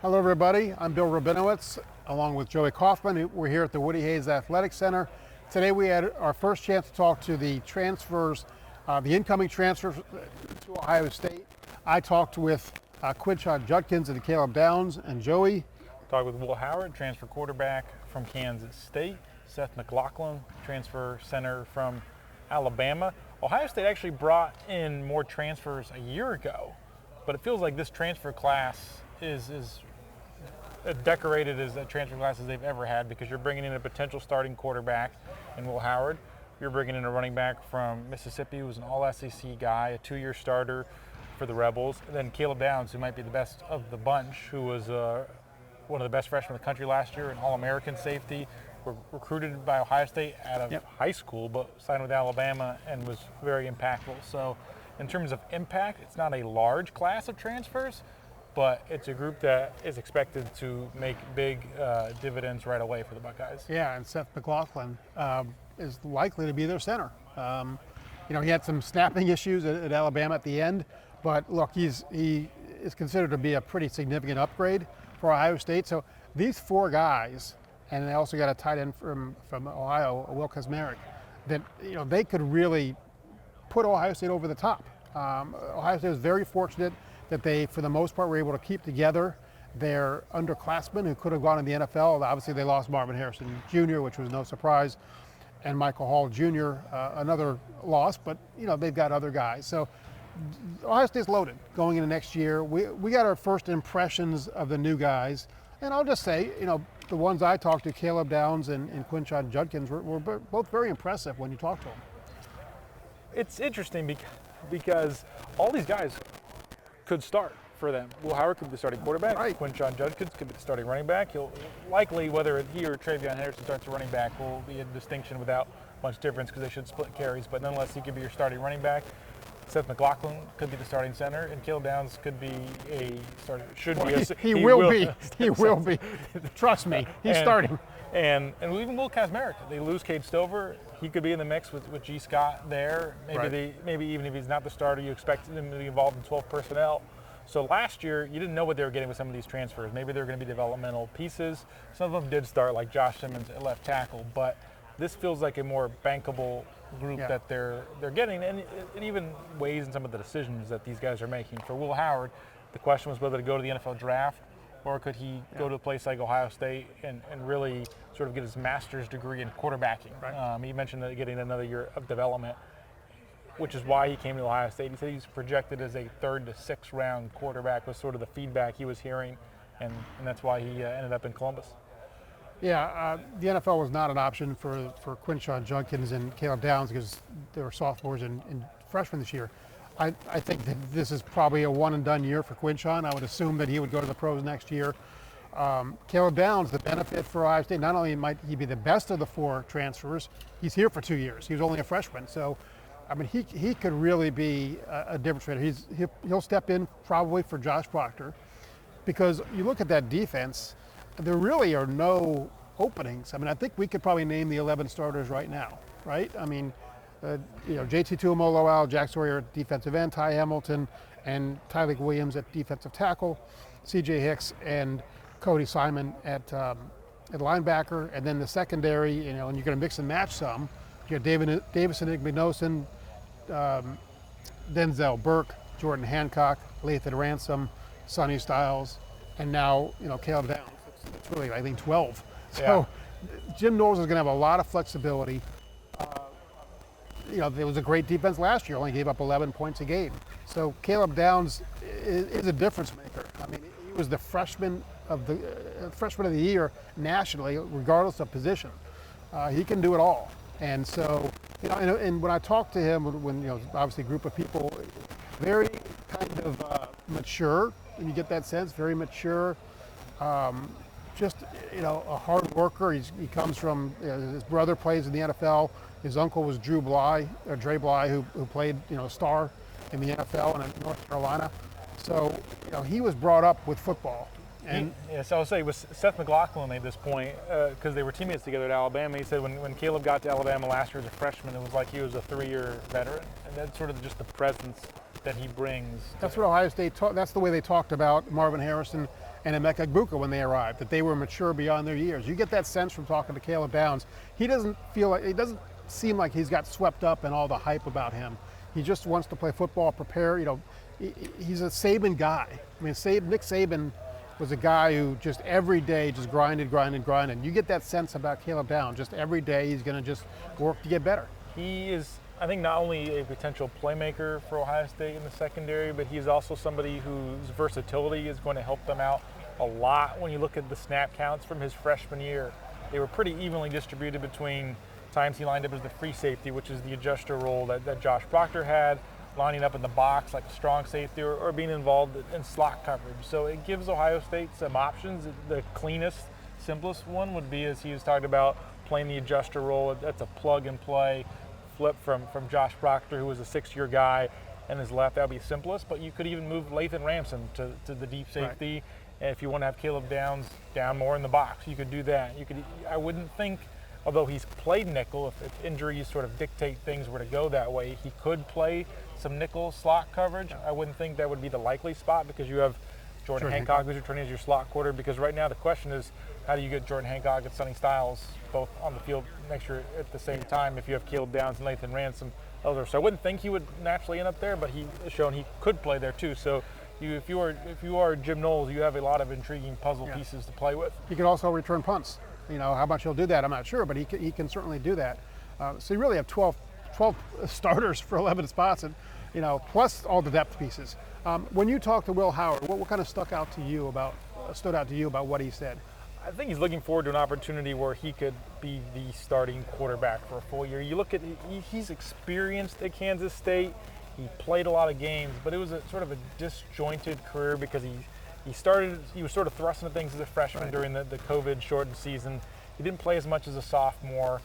Hello, everybody. I'm Bill Rabinowitz, along with Joey Kaufman. We're here at the Woody Hayes Athletic Center. Today we had our first chance to talk to the transfers, the incoming transfers to Ohio State. I talked with Quinshon Judkins and Caleb Downs, and Joey. Talked with Will Howard, transfer quarterback from Kansas State. Seth McLaughlin, transfer center from Alabama. Ohio State actually brought in more transfers a year ago, but it feels like this transfer class is as decorated as a transfer class as they've ever had, because you're bringing in a potential starting quarterback in Will Howard. You're bringing in a running back from Mississippi who was an all-SEC guy, a 2-year starter for the Rebels. And then Caleb Downs, who might be the best of the bunch, who was one of the best freshmen in the country last year, an All-American safety, recruited by Ohio State out of high school, but signed with Alabama and was very impactful. So in terms of impact, it's not a large class of transfers, but it's a group that is expected to make big dividends right away for the Buckeyes. Yeah, and Seth McLaughlin is likely to be their center. He had some snapping issues at Alabama at the end, but look, he is considered to be a pretty significant upgrade for Ohio State. So these four guys, and they also got a tight end from Ohio, Will Kazmarek, that they could really put Ohio State over the top. Ohio State was very fortunate that they, for the most part, were able to keep together their underclassmen who could have gone in the NFL. Obviously, they lost Marvin Harrison Jr., which was no surprise, and Michael Hall Jr., another loss, but they've got other guys. So Ohio State's loaded going into next year. We got our first impressions of the new guys, and I'll just say, the ones I talked to, Caleb Downs and Quinshon Judkins, were both very impressive when you talk to them. It's interesting because all these guys could start for them. Will Howard could be the starting quarterback. Right. Quinshon Judkins could be the starting running back. He'll likely, whether he or Travion Henderson starts a running back, will be a distinction without much difference because they should split carries, but nonetheless, he could be your starting running back. Seth McLaughlin could be the starting center, and Caleb Downs could be a starter. He will be. He will be. Trust me, he's starting. And even Will Kazmarek. They lose Cade Stover. He could be in the mix with G. Scott there. Maybe even if he's not the starter, you expect him to be involved in 12 personnel. So last year, you didn't know what they were getting with some of these transfers. Maybe they were going to be developmental pieces. Some of them did start, like Josh Simmons at left tackle, but this feels like a more bankable group that they're getting, and it even weighs in some of the decisions that these guys are making. For Will Howard, the question was whether to go to the NFL draft, or could he go to a place like Ohio State and really sort of get his master's degree in quarterbacking. Right. He mentioned that getting another year of development, which is why he came to Ohio State. He said he's projected as a 3rd to 6th round quarterback, was sort of the feedback he was hearing, and that's why he ended up in Columbus. Yeah, the NFL was not an option for Quinshon Judkins and Caleb Downs because they were sophomores and freshmen this year. I think that this is probably a one-and-done year for Quinshon. I would assume that he would go to the pros next year. Caleb Downs, the benefit for Ohio State, not only might he be the best of the 4 transfers, he's here for 2 years. He was only a freshman. So, he could really be a difference maker. He'll step in probably for Josh Proctor, because you look at that defense, there really are no openings. I think we could probably name the 11 starters right now, right? JT Tuimoloau, Jack Sawyer at defensive end, Ty Hamilton, and Tyleik Williams at defensive tackle, C.J. Hicks and Cody Simon at linebacker, and then the secondary, and you're going to mix and match some. You got Davison Igbinosun, Denzel Burke, Jordan Hancock, Lathan Ransom, Sonny Styles, and now Caleb Downs. It's really, I think, 12. So Jim Knowles is going to have a lot of flexibility. There was a great defense last year, only gave up 11 points a game. So Caleb Downs is a difference maker. He was the freshman of the year nationally, regardless of position. He can do it all. And so, and when I talked to him, when obviously a group of people, very kind of mature, and you get that sense, very mature. Just a hard worker. He comes from his brother plays in the NFL. His uncle was Dre Bly, who played star in the NFL and in North Carolina. So he was brought up with football. And so I'll say with Seth McLaughlin made this point because they were teammates together at Alabama. He said when Caleb got to Alabama last year as a freshman, it was like he was a 3-year veteran, and that's sort of just the presence that he brings. That's what Ohio State. That's the way they talked about Marvin Harrison and Emeka Egbuka when they arrived, that they were mature beyond their years. You get that sense from talking to Caleb Downs. He doesn't seem like he's got swept up in all the hype about him. He just wants to play football, prepare. He's a Saban guy. I mean, Nick Saban was a guy who just every day just grinded. You get that sense about Caleb Downs. Just every day he's going to just work to get better. He is, I think, not only a potential playmaker for Ohio State in the secondary, but he's also somebody whose versatility is going to help them out a lot. When you look at the snap counts from his freshman year, they were pretty evenly distributed between times he lined up as the free safety, which is the adjuster role that Josh Proctor had, lining up in the box like a strong safety, or being involved in slot coverage. So it gives Ohio State some options. The cleanest, simplest one would be, as he was talking about, playing the adjuster role. That's a plug and play flip from Josh Proctor, who was a 6-year guy, and his left. That would be simplest. But you could even move Lathan Ransom to the deep safety. Right. And if you want to have Caleb Downs down more in the box, you could do that. I wouldn't think, although he's played nickel, if injuries sort of dictate things were to go that way, he could play some nickel slot coverage. I wouldn't think that would be the likely spot, because you have Jordan Hancock who's returning as your slot quarter, because right now the question is, how do you get Jordan Hancock and Sonny Styles both on the field next year at the same time if you have Caleb Downs and Lathan Ransom? So I wouldn't think he would naturally end up there, but he has shown he could play there too. So if you are Jim Knowles, you have a lot of intriguing puzzle pieces to play with. He can also return punts. How much he'll do that, I'm not sure, but he can certainly do that. So you really have 12 starters for 11 spots, and plus all the depth pieces. When you talked to Will Howard, what kind of stood out to you about what he said? I think he's looking forward to an opportunity where he could be the starting quarterback for a full year. You look at, he's experienced at Kansas State. He played a lot of games, but it was a sort of a disjointed career, because he was sort of thrust into things as a freshman during the COVID-shortened season. He didn't play as much as a sophomore.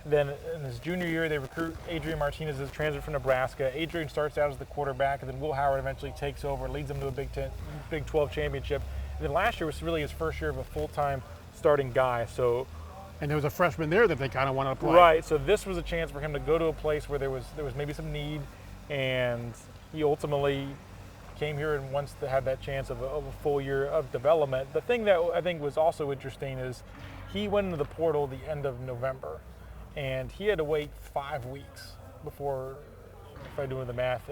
Then in his junior year, they recruit Adrian Martinez as a transfer from Nebraska. Adrian starts out as the quarterback, and then Will Howard eventually takes over, leads them to a Big 12 championship. And then last year was really his first year of a full-time starting guy. And there was a freshman there that they kind of wanted to play. Right, so this was a chance for him to go to a place where there was maybe some need, and he ultimately came here and wants to have that chance of a full year of development. The thing that I think was also interesting is he went into the portal the end of November, and he had to wait 5 weeks before, if I'm doing the math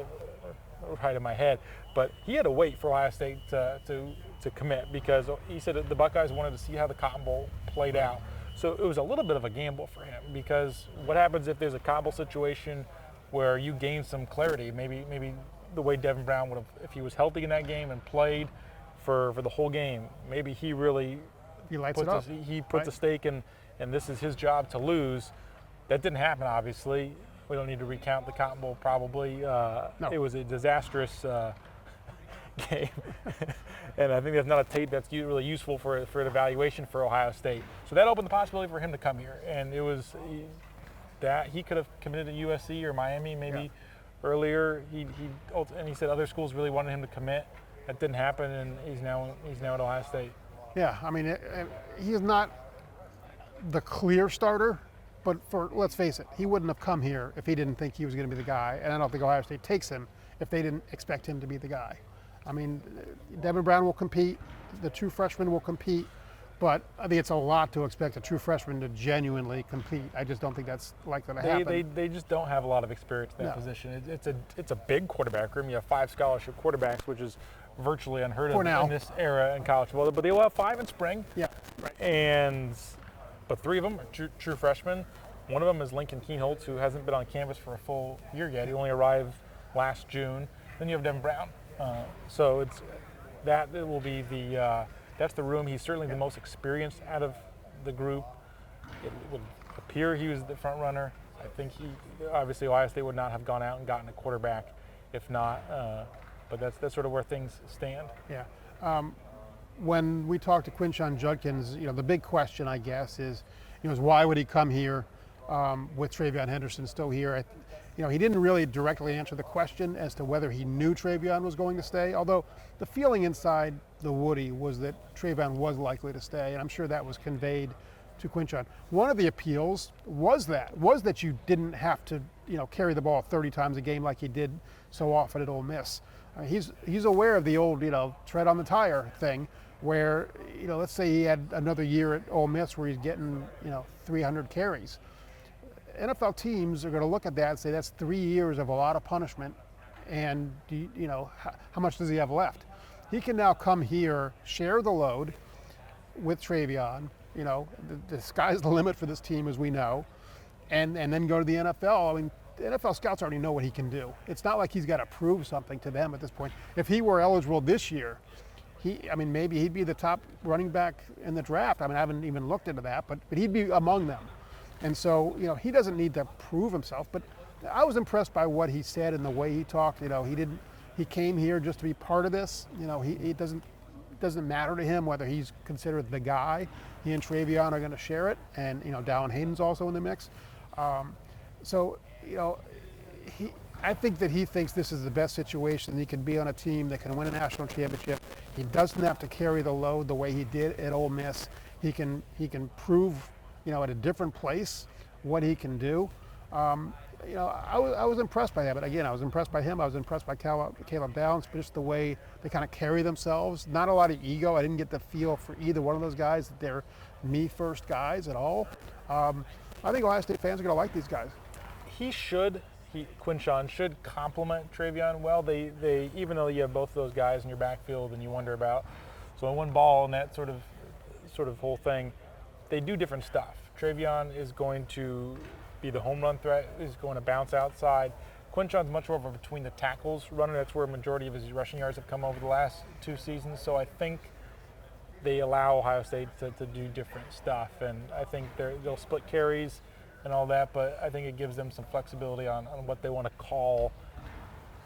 right in my head, but he had to wait for Ohio State to commit, because he said that the Buckeyes wanted to see how the Cotton Bowl played out. So it was a little bit of a gamble for him, because what happens if there's a Cotton Bowl situation where you gain some clarity? Maybe the way Devin Brown would have, if he was healthy in that game and played for the whole game, maybe he really put the stake in, and this is his job to lose. That didn't happen, obviously. We don't need to recount the Cotton Bowl, probably. No. It was a disastrous game. And I think that's not a tape that's really useful for an evaluation for Ohio State. So that opened the possibility for him to come here. And it was that he could have committed to USC or Miami maybe earlier. He said other schools really wanted him to commit. That didn't happen, and he's now at Ohio State. Yeah, I mean, he is not the clear starter. But let's face it, he wouldn't have come here if he didn't think he was going to be the guy. And I don't think Ohio State takes him if they didn't expect him to be the guy. I mean, Devin Brown will compete. The true freshman will compete. But I think it's a lot to expect a true freshman to genuinely compete. I just don't think that's likely to happen. They just don't have a lot of experience in that position. It's a big quarterback room. You have 5 scholarship quarterbacks, which is virtually unheard of in this era in college football. But they will have 5 in spring. Yeah, right. But 3 of them are true freshmen. One of them is Lincoln Keenholtz, who hasn't been on campus for a full year yet. He only arrived last June. Then you have Devin Brown. So it will be that's the room. He's certainly the most experienced out of the group. It would appear he was the front runner. I think obviously Ohio State would not have gone out and gotten a quarterback if not. But that's sort of where things stand. Yeah. When we talked to Quinshon Judkins, the big question, I guess, is why would he come here with TreVeyon Henderson still here? He didn't really directly answer the question as to whether he knew TreVeyon was going to stay, although the feeling inside the Woody was that TreVeyon was likely to stay, and I'm sure that was conveyed to Quinshon. One of the appeals was that you didn't have to carry the ball 30 times a game like he did so often at Ole Miss. He's aware of the old tread on the tire thing. where, let's say he had another year at Ole Miss where he's getting, 300 carries. NFL teams are going to look at that and say that's 3 years of a lot of punishment, and how much does he have left? He can now come here, share the load with Travion. The sky's the limit for this team, as we know, and then go to the NFL. I mean, the NFL scouts already know what he can do. It's not like he's got to prove something to them at this point. If he were eligible this year, maybe he'd be the top running back in the draft. I haven't even looked into that, but he'd be among them. And so, he doesn't need to prove himself, but I was impressed by what he said and the way he talked. He came here just to be part of this. It doesn't matter to him whether he's considered the guy. He and Travion are going to share it, and Dallin Hayden's also in the mix. I think that he thinks this is the best situation. He can be on a team that can win a national championship. He doesn't have to carry the load the way he did at Ole Miss. He can prove, at a different place what he can do. I was impressed by that. But again, I was impressed by him. I was impressed by Caleb Downs, but just the way they kind of carry themselves. Not a lot of ego. I didn't get the feel for either one of those guys that they're me first guys at all. I think Ohio State fans are going to like these guys. Quinshon should complement Travion well. They even though you have both of those guys in your backfield and you wonder about, so one ball and that sort of whole thing, they do different stuff. Travion is going to be the home run threat, is going to bounce outside. Quinshon's much more of a between the tackles runner. That's where a majority of his rushing yards have come over the last 2 seasons. So I think they allow Ohio State to do different stuff, and I think they'll split carries and all that, but I think it gives them some flexibility on what they want to call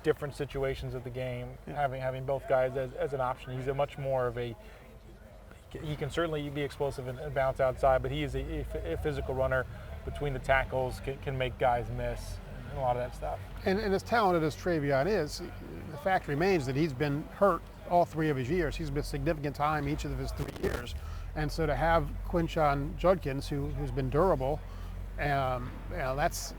different situations of the game. Yeah. Having both guys as an option. He's a much more of he can certainly be explosive and bounce outside, but he is a physical runner between the tackles, can make guys miss and a lot of that stuff. And as talented as Travion is, the fact remains that he's been hurt all 3 of his years. He's missed significant time each of his 3 years. And so to have Quinshon Judkins, who's been durable, that's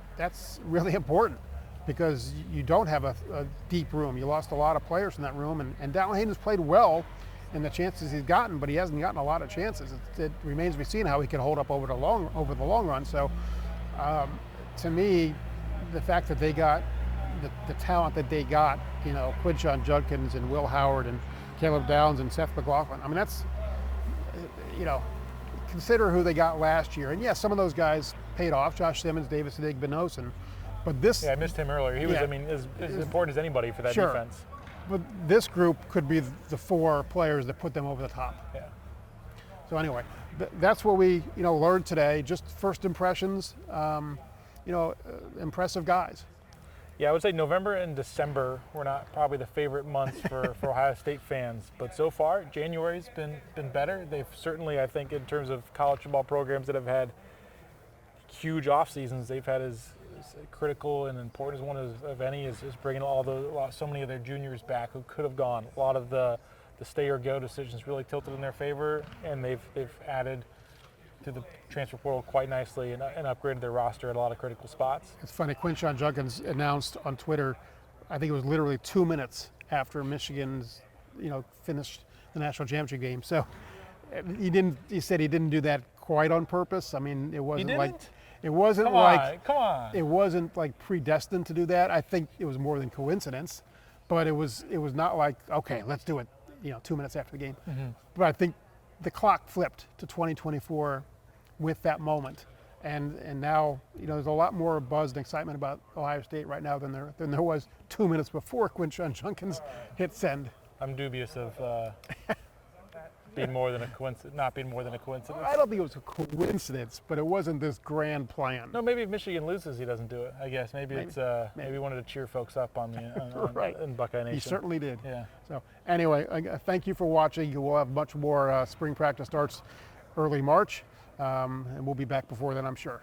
really important, because you don't have a deep room. You lost a lot of players in that room, and Dallin Hayden's played well in the chances he's gotten, but he hasn't gotten a lot of chances. It remains to be seen how he can hold up over the long run. So to me, the fact that they got the talent that they got, Quinshon Judkins and Will Howard and Caleb Downs and Seth McLaughlin, that's, consider who they got last year. And yes, some of those guys paid off, Josh Simmons, Davis Igbinosun, but this... Yeah, I missed him earlier. He was, as important as anybody for that defense. But this group could be the 4 players that put them over the top. Yeah. So anyway, that's what we learned today. Just first impressions. Impressive guys. Yeah, I would say November and December were not probably the favorite months for Ohio State fans, but so far January's been better. They've certainly, I think, in terms of college football programs that have had huge off seasons, they've had as critical and important as one of any is bringing so many of their juniors back who could have gone. A lot of the stay or go decisions really tilted in their favor, and they've added to the transfer portal quite nicely and upgraded their roster at a lot of critical spots. It's funny, Quinshon Judkins announced on Twitter, I think it was literally 2 minutes after Michigan's finished the national championship game. So he said he didn't do that quite on purpose. It wasn't Come on. It wasn't like predestined to do that. I think it was more than coincidence, but it was not like, okay, let's do it, 2 minutes after the game. Mm-hmm. But I think the clock flipped to 2024 with that moment, and now there's a lot more buzz and excitement about Ohio State right now than there was 2 minutes before Quinshon Judkins hit send. I'm dubious of being more than a coincidence, not being more than a coincidence. I don't think it was a coincidence, but it wasn't this grand plan. No, maybe if Michigan loses, he doesn't do it. I guess maybe it's maybe he wanted to cheer folks up on right. in Buckeye Nation. He certainly did. Yeah. So anyway, thank you for watching. We'll have much more spring practice starts early March, and we'll be back before then, I'm sure.